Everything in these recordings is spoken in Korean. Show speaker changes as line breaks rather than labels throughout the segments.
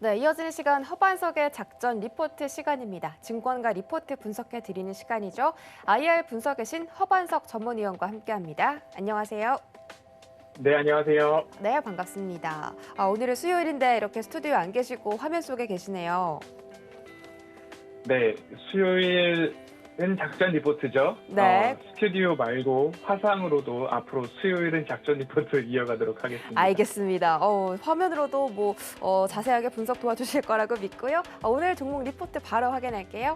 네, 이어지는 시간 허반석의 작전 리포트 시간입니다. 증권가 리포트 분석해 드리는 시간이죠. IR 분석의 신 허반석 전문위원과 함께합니다. 안녕하세요.
네, 안녕하세요.
네, 반갑습니다. 오늘은 수요일인데 이렇게 스튜디오에 안 계시고 화면 속에 계시네요.
네, 수요일은 작전 리포트죠.
네.
스튜디오 말고 화상으로도 앞으로 수요일은 작전 리포트 이어가도록 하겠습니다.
알겠습니다. 화면으로도 자세하게 분석 도와주실 거라고 믿고요. 오늘 종목 리포트 바로 확인할게요.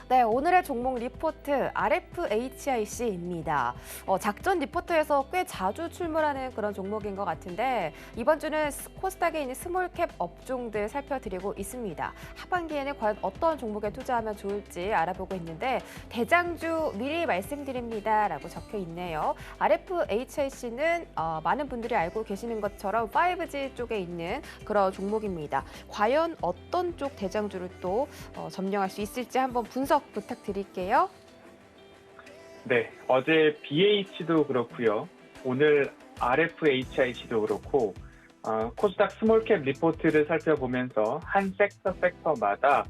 네, 오늘의 종목 리포트 RFHIC입니다. 작전 리포트에서 꽤 자주 출몰하는 그런 종목인 것 같은데 이번 주는 코스닥에 있는 스몰캡 업종들 살펴드리고 있습니다. 하반기에는 과연 어떤 종목에 투자하면 좋을지 알아보고 있는데 대장주 미리 말씀드립니다라고 적혀 있네요. RFHIC는 많은 분들이 알고 계시는 것처럼 5G 쪽에 있는 그런 종목입니다. 과연 어떤 쪽 대장주를 또 점령할 수 있을지 한번 분석 부탁드릴게요.
네, 어제 BH도 그렇고요. 오늘 RFHIC도 그렇고 코스닥 스몰캡 리포트를 살펴보면서 한 섹터마다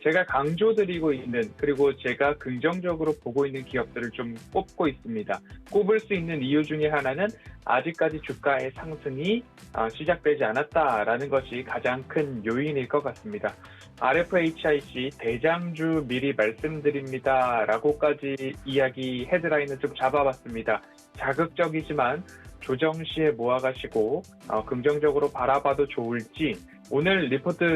제가 강조드리고 있는 그리고 제가 긍정적으로 보고 있는 기업들을 좀 꼽고 있습니다. 꼽을 수 있는 이유 중에 하나는 아직까지 주가의 상승이 시작되지 않았다라는 것이 가장 큰 요인일 것 같습니다. RFHIC 대장주 미리 말씀드립니다 라고까지 이야기 헤드라인을 좀 잡아봤습니다. 자극적이지만 조정 시에 모아가시고 긍정적으로 바라봐도 좋을지 오늘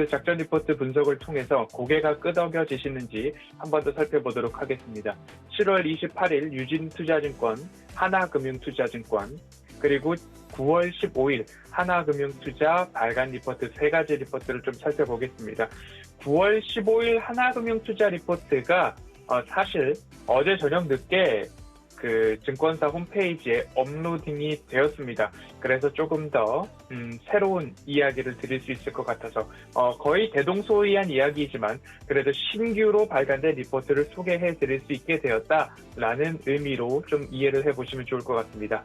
작전 리포트 분석을 통해서 고개가 끄덕여지시는지 한 번 더 살펴보도록 하겠습니다. 7월 28일 유진투자증권, 하나금융투자증권, 그리고 9월 15일 하나금융투자 발간 리포트 세 가지 리포트를 좀 살펴보겠습니다. 9월 15일 하나금융투자 리포트가 사실 어제 저녁 늦게 그 증권사 홈페이지에 업로딩이 되었습니다. 그래서 조금 더 새로운 이야기를 드릴 수 있을 것 같아서 거의 대동소이한 이야기이지만 그래도 신규로 발간된 리포트를 소개해 드릴 수 있게 되었다라는 의미로 좀 이해를 해보시면 좋을 것 같습니다.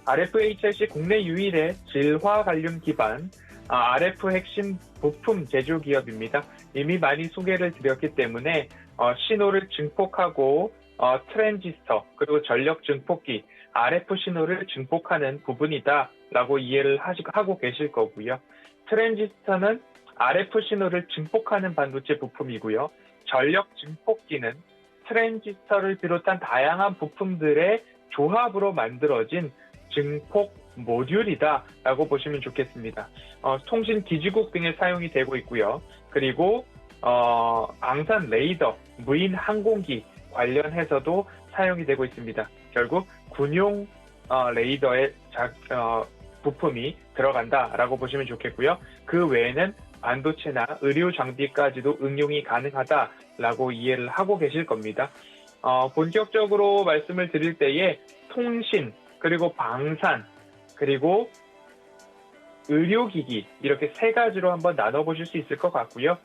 RFHIC 국내 유일의 질화 관련 기반 RF 핵심 부품 제조 기업입니다. 이미 많이 소개를 드렸기 때문에 신호를 증폭하고 트랜지스터 그리고 전력 증폭기 RF 신호를 증폭하는 부분이다라고 이해를 하고 계실 거고요. 트랜지스터는 RF 신호를 증폭하는 반도체 부품이고요. 전력 증폭기는 트랜지스터를 비롯한 다양한 부품들의 조합으로 만들어진 증폭 모듈이다라고 보시면 좋겠습니다. 통신 기지국 등에 사용이 되고 있고요. 그리고 방산 레이더, 무인 항공기 관련해서도 사용이 되고 있습니다. 결국 군용 레이더의 부품이 들어간다라고 보시면 좋겠고요. 그 외에는 반도체나 의료 장비까지도 응용이 가능하다라고 이해를 하고 계실 겁니다. 본격적으로 말씀을 드릴 때에 통신, 그리고 방산, 그리고 의료기기 이렇게 세 가지로 한번 나눠보실 수 있을 것 같고요.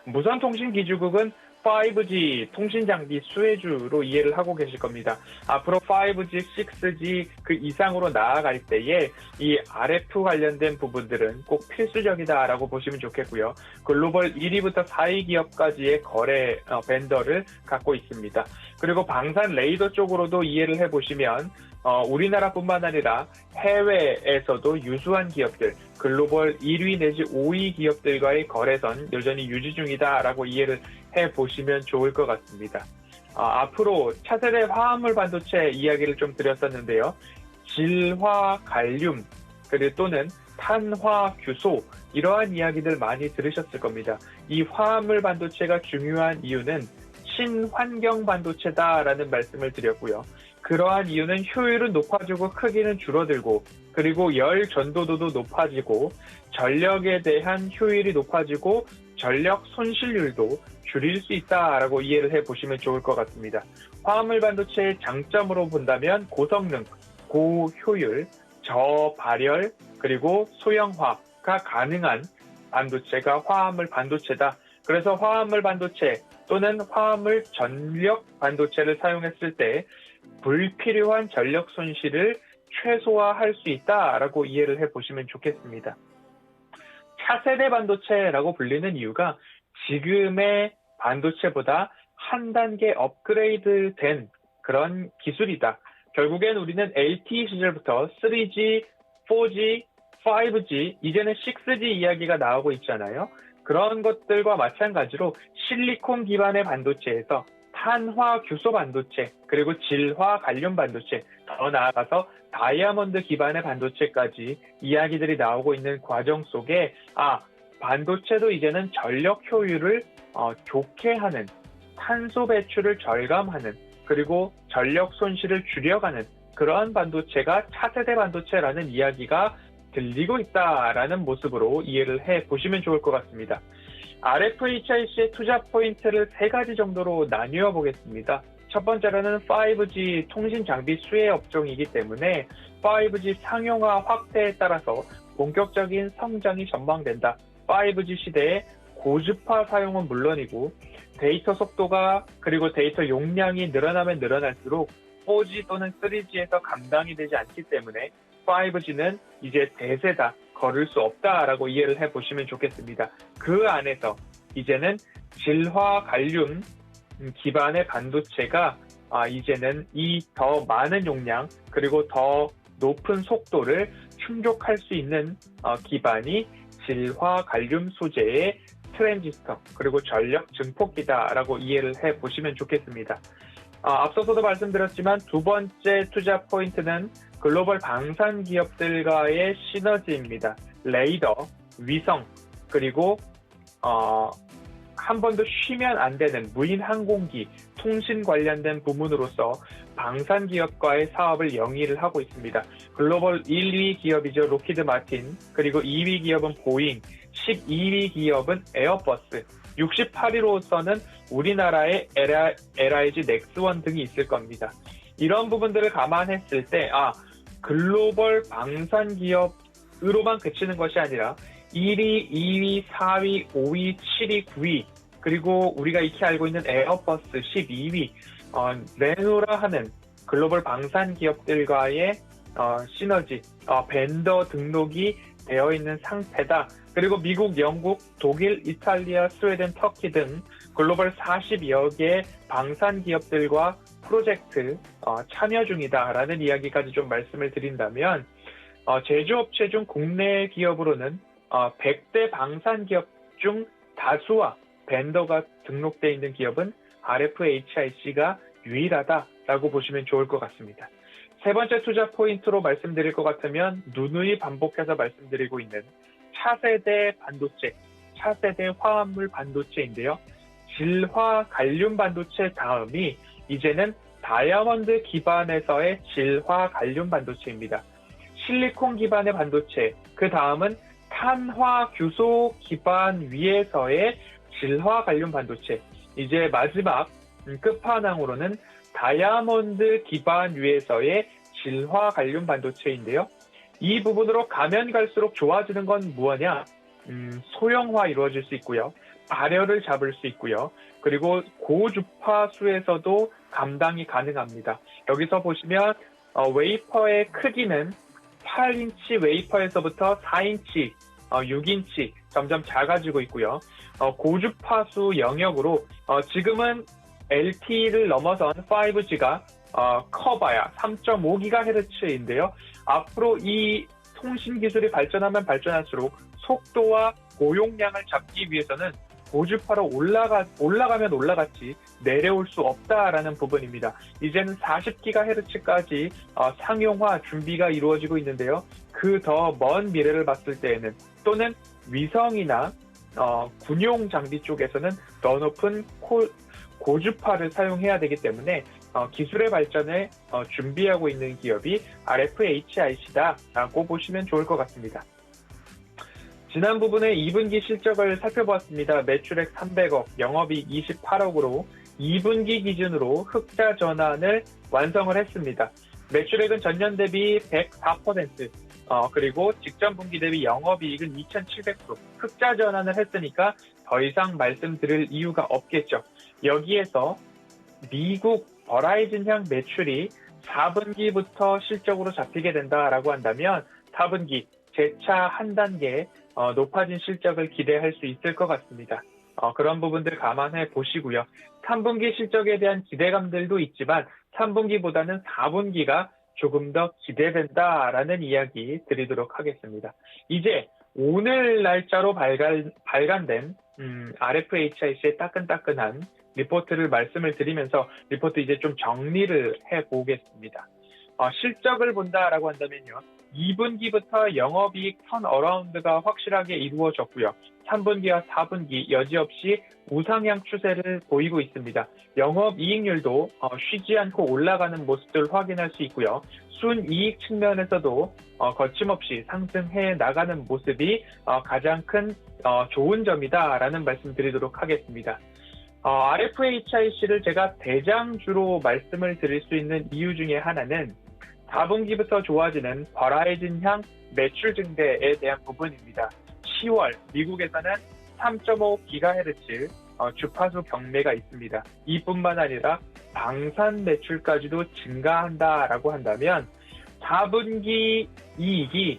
무선통신기지국은 5G 통신장비 수혜주로 이해를 하고 계실 겁니다. 앞으로 5G, 6G 그 이상으로 나아갈 때에 이 RF 관련된 부분들은 꼭 필수적이다라고 보시면 좋겠고요. 글로벌 1위부터 4위 기업까지의 거래 벤더를 갖고 있습니다. 그리고 방산 레이더 쪽으로도 이해를 해보시면 우리나라뿐만 아니라 해외에서도 유수한 기업들, 글로벌 1위 내지 5위 기업들과의 거래선 여전히 유지 중이다라고 이해를 해보시면 좋을 것 같습니다. 앞으로 차세대 화합물 반도체 이야기를 좀 드렸었는데요. 질화 갈륨, 그리고 또는 탄화 규소 이러한 이야기들 많이 들으셨을 겁니다. 이 화합물 반도체가 중요한 이유는 친환경 반도체다라는 말씀을 드렸고요. 그러한 이유는 효율은 높아지고 크기는 줄어들고 그리고 열 전도도도 높아지고 전력에 대한 효율이 높아지고 전력 손실률도 줄일 수 있다라고 이해를 해보시면 좋을 것 같습니다. 화합물 반도체의 장점으로 본다면 고성능, 고효율, 저발열, 그리고 소형화가 가능한 반도체가 화합물 반도체다. 그래서 화합물 반도체 또는 화합물 전력 반도체를 사용했을 때 불필요한 전력 손실을 최소화할 수 있다라고 이해를 해보시면 좋겠습니다. 차세대 반도체라고 불리는 이유가 지금의 반도체보다 한 단계 업그레이드된 그런 기술이다. 결국엔 우리는 LTE 시절부터 3G, 4G, 5G, 이제는 6G 이야기가 나오고 있잖아요. 그런 것들과 마찬가지로 실리콘 기반의 반도체에서 탄화 규소 반도체, 그리고 질화 갈륨 반도체, 더 나아가서 다이아몬드 기반의 반도체까지 이야기들이 나오고 있는 과정 속에 반도체도 이제는 전력 효율을 좋게 하는, 탄소 배출을 절감하는, 그리고 전력 손실을 줄여가는 그러한 반도체가 차세대 반도체라는 이야기가 들리고 있다라는 모습으로 이해를 해보시면 좋을 것 같습니다. RFHIC의 투자 포인트를 3가지 정도로 나뉘어 보겠습니다. 첫 번째로는 5G 통신 장비 수혜 업종이기 때문에 5G 상용화 확대에 따라서 본격적인 성장이 전망된다. 5G 시대에 고주파 사용은 물론이고 데이터 속도가 그리고 데이터 용량이 늘어나면 늘어날수록 4G 또는 3G에서 감당이 되지 않기 때문에 5G는 이제 대세다, 걸을 수 없다라고 이해를 해보시면 좋겠습니다. 그 안에서 이제는 질화 갈륨 기반의 반도체가 이제는 이 더 많은 용량 그리고 더 높은 속도를 충족할 수 있는 기반이 질화 갈륨 소재의 트랜지스터 그리고 전력 증폭기다라고 이해를 해보시면 좋겠습니다. 앞서서도 말씀드렸지만 두 번째 투자 포인트는 글로벌 방산 기업들과의 시너지입니다. 레이더, 위성, 그리고 한 번도 쉬면 안 되는 무인 항공기, 통신 관련된 부문으로서 방산 기업과의 사업을 영위를 하고 있습니다. 글로벌 1위 기업이죠. 로키드 마틴, 그리고 2위 기업은 보잉, 12위 기업은 에어버스, 68위로서는 우리나라의 LIG 넥스원 등이 있을 겁니다. 이런 부분들을 감안했을 때 글로벌 방산 기업으로만 그치는 것이 아니라 1위, 2위, 4위, 5위, 7위, 9위 그리고 우리가 익히 알고 있는 에어버스 12위 내노라 하는 글로벌 방산 기업들과의 시너지, 벤더 등록이 되어 있는 상태다. 그리고 미국, 영국, 독일, 이탈리아, 스웨덴, 터키 등 글로벌 40여 개의 방산 기업들과 프로젝트 참여 중이다라는 이야기까지 좀 말씀을 드린다면 제조업체 중 국내 기업으로는 100대 방산 기업 중 다수와 벤더가 등록되어 있는 기업은 RFHIC가 유일하다라고 보시면 좋을 것 같습니다. 세 번째 투자 포인트로 말씀드릴 것 같으면 누누이 반복해서 말씀드리고 있는 차세대 반도체, 차세대 화합물 반도체인데요. 질화 갈륨 반도체 다음이 이제는 다이아몬드 기반에서의 질화 갈륨 반도체입니다. 실리콘 기반의 반도체, 그 다음은 탄화 규소 기반 위에서의 질화 갈륨 반도체, 이제 마지막 끝판왕으로는 다이아몬드 기반 위에서의 질화 갈륨 반도체인데요. 이 부분으로 가면 갈수록 좋아지는 건 무엇이냐? 소형화 이루어질 수 있고요. 발열을 잡을 수 있고요. 그리고 고주파수에서도 감당이 가능합니다. 여기서 보시면 웨이퍼의 크기는 8인치 웨이퍼에서부터 4인치, 6인치 점점 작아지고 있고요. 고주파수 영역으로 지금은 LTE를 넘어선 5G가 커봐야 3.5GHz인데요. 앞으로 이 통신 기술이 발전하면 발전할수록 속도와 고용량을 잡기 위해서는 고주파로 올라가면 올라갔지 내려올 수 없다라는 부분입니다. 이제는 40GHz까지 상용화 준비가 이루어지고 있는데요. 그 더 먼 미래를 봤을 때에는 또는 위성이나 군용 장비 쪽에서는 더 높은 고주파를 사용해야 되기 때문에 기술의 발전을 준비하고 있는 기업이 RFHIC다라고 보시면 좋을 것 같습니다. 지난 부분에 2분기 실적을 살펴보았습니다. 매출액 300억, 영업이익 28억으로 2분기 기준으로 흑자 전환을 완성을 했습니다. 매출액은 전년 대비 104%, 그리고 직전 분기 대비 영업이익은 2700%, 흑자 전환을 했으니까 더 이상 말씀드릴 이유가 없겠죠. 여기에서 미국 버라이즌 향 매출이 4분기부터 실적으로 잡히게 된다라고 한다면 4분기 재차 한 단계 높아진 실적을 기대할 수 있을 것 같습니다. 그런 부분들 감안해 보시고요. 3분기 실적에 대한 기대감들도 있지만 3분기보다는 4분기가 조금 더 기대된다라는 이야기 드리도록 하겠습니다. 이제 오늘 날짜로 발간된 RFHIC의 따끈따끈한 리포트를 말씀을 드리면서 리포트 이제 좀 정리를 해보겠습니다. 실적을 본다라고 한다면요. 2분기부터 영업이익 턴어라운드가 확실하게 이루어졌고요. 3분기와 4분기 여지없이 우상향 추세를 보이고 있습니다. 영업이익률도 쉬지 않고 올라가는 모습들 확인할 수 있고요. 순이익 측면에서도 거침없이 상승해 나가는 모습이 가장 큰 좋은 점이다라는 말씀 드리도록 하겠습니다. RFHIC를 제가 대장주로 말씀을 드릴 수 있는 이유 중에 하나는 4분기부터 좋아지는 버라이즌향 매출 증대에 대한 부분입니다. 10월 미국에서는 3.5GHz 주파수 경매가 있습니다. 이뿐만 아니라 방산 매출까지도 증가한다라고 한다면 4분기 이익이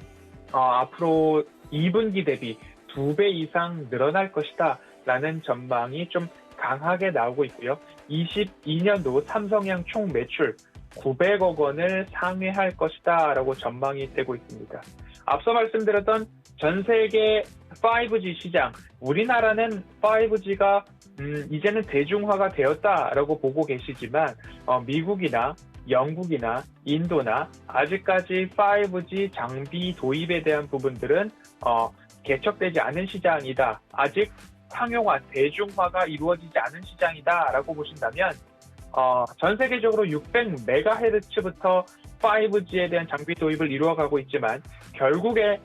앞으로 2분기 대비 2배 이상 늘어날 것이다 라는 전망이 좀 강하게 나오고 있고요. 22년도 삼성향 총 매출 900억 원을 상회할 것이다 라고 전망이 되고 있습니다. 앞서 말씀드렸던 전 세계 5G 시장, 우리나라는 5G가 이제는 대중화가 되었다라고 보고 계시지만 미국이나 영국이나 인도나 아직까지 5G 장비 도입에 대한 부분들은 개척되지 않은 시장이다. 아직 상용화, 대중화가 이루어지지 않은 시장이다라고 보신다면 전 세계적으로 600MHz부터 5G에 대한 장비 도입을 이루어가고 있지만 결국에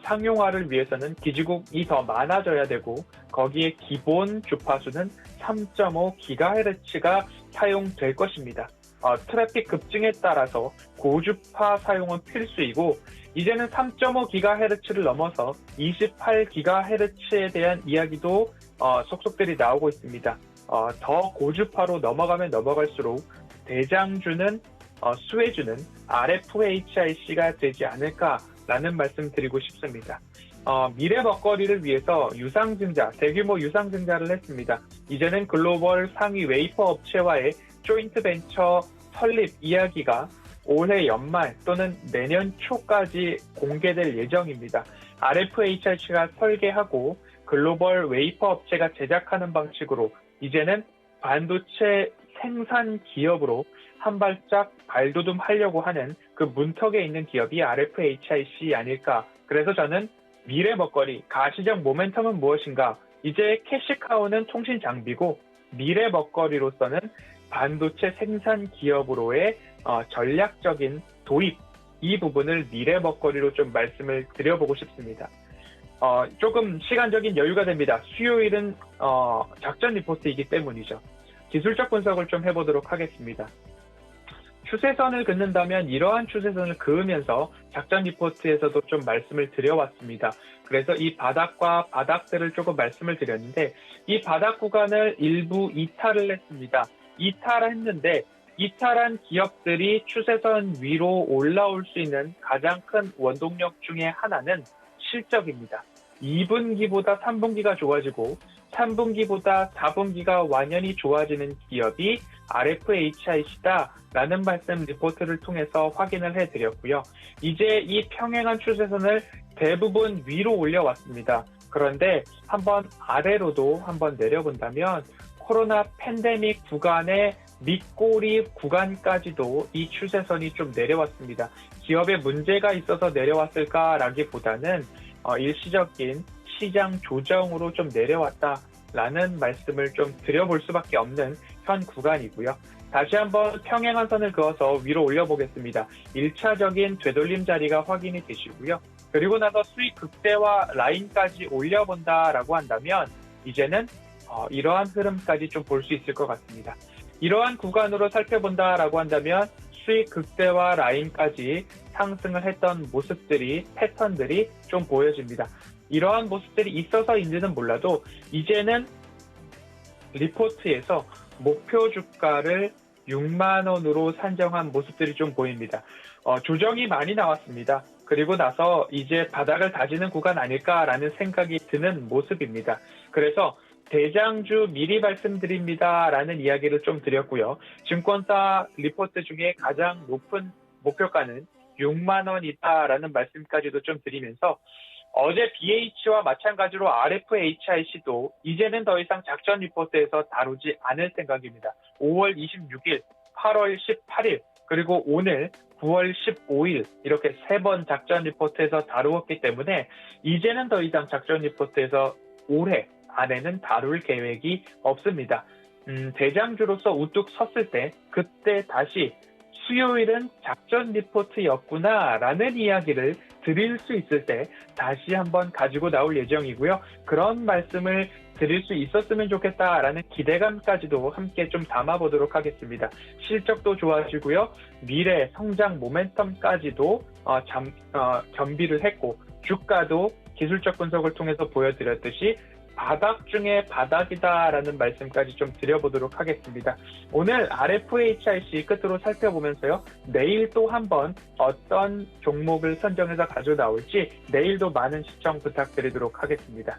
상용화를 위해서는 기지국이 더 많아져야 되고 거기에 기본 주파수는 3.5GHz가 사용될 것입니다. 트래픽 급증에 따라서 고주파 사용은 필수이고 이제는 3.5GHz를 넘어서 28GHz에 대한 이야기도 속속들이 나오고 있습니다. 더 고주파로 넘어가면 넘어갈수록 대장주는 수혜주는 RFHIC가 되지 않을까라는 말씀 드리고 싶습니다. 미래 먹거리를 위해서 유상증자, 대규모 유상증자를 했습니다. 이제는 글로벌 상위 웨이퍼 업체와의 조인트 벤처 설립 이야기가 올해 연말 또는 내년 초까지 공개될 예정입니다. RFHIC가 설계하고 글로벌 웨이퍼 업체가 제작하는 방식으로 이제는 반도체 생산 기업으로 한 발짝 발돋움하려고 하는 그 문턱에 있는 기업이 RFHIC 아닐까. 그래서 저는 미래 먹거리, 가시적 모멘텀은 무엇인가? 이제 캐시카우는 통신 장비고 미래 먹거리로서는 반도체 생산 기업으로의 전략적인 도입, 이 부분을 미래 먹거리로 좀 말씀을 드려보고 싶습니다. 조금 시간적인 여유가 됩니다. 수요일은 작전 리포트이기 때문이죠. 기술적 분석을 좀 해보도록 하겠습니다. 추세선을 긋는다면 이러한 추세선을 그으면서 작전 리포트에서도 좀 말씀을 드려왔습니다. 그래서 이 바닥과 바닥들을 조금 말씀을 드렸는데 이 바닥 구간을 일부 이탈을 했습니다. 이탈했는데 이탈한 기업들이 추세선 위로 올라올 수 있는 가장 큰 원동력 중에 하나는 실적입니다. 2분기보다 3분기가 좋아지고 3분기보다 4분기가 완연히 좋아지는 기업이 RFHIC다라는 말씀 리포트를 통해서 확인을 해드렸고요. 이제 이 평행한 추세선을 대부분 위로 올려왔습니다. 그런데 한번 아래로도 한번 내려본다면 코로나 팬데믹 구간의 밑꼬리 구간까지도 이 추세선이 좀 내려왔습니다. 기업에 문제가 있어서 내려왔을까라기보다는 일시적인 시장 조정으로 좀 내려왔다라는 말씀을 좀 드려볼 수밖에 없는 현 구간이고요. 다시 한번 평행한 선을 그어서 위로 올려보겠습니다. 1차적인 되돌림 자리가 확인이 되시고요. 그리고 나서 수익 극대화 라인까지 올려본다라고 한다면 이제는 이러한 흐름까지 좀 볼 수 있을 것 같습니다. 이러한 구간으로 살펴본다라고 한다면 수익 극대화 라인까지 상승을 했던 모습들이, 패턴들이 좀 보여집니다. 이러한 모습들이 있어서인지는 몰라도 이제는 리포트에서 목표 주가를 6만 원으로 산정한 모습들이 좀 보입니다. 조정이 많이 나왔습니다. 그리고 나서 이제 바닥을 다지는 구간 아닐까라는 생각이 드는 모습입니다. 그래서 대장주 미리 말씀드립니다라는 이야기를 좀 드렸고요. 증권사 리포트 중에 가장 높은 목표가는 6만 원이다라는 말씀까지도 좀 드리면서 어제 BH와 마찬가지로 RFHIC도 이제는 더 이상 작전 리포트에서 다루지 않을 생각입니다. 5월 26일, 8월 18일, 그리고 오늘 9월 15일 이렇게 3번 작전 리포트에서 다루었기 때문에 이제는 더 이상 작전 리포트에서 올해 안에는 다룰 계획이 없습니다. 대장주로서 우뚝 섰을 때 그때 다시 수요일은 작전 리포트였구나라는 이야기를 드릴 수 있을 때 다시 한번 가지고 나올 예정이고요. 그런 말씀을 드릴 수 있었으면 좋겠다라는 기대감까지도 함께 좀 담아보도록 하겠습니다. 실적도 좋아지고요. 미래 성장 모멘텀까지도 겸비를 했고 주가도 기술적 분석을 통해서 보여드렸듯이 바닥 중에 바닥이다라는 말씀까지 좀 드려보도록 하겠습니다. 오늘 RFHIC 끝으로 살펴보면서요. 내일 또 한번 어떤 종목을 선정해서 가져나올지 내일도 많은 시청 부탁드리도록 하겠습니다.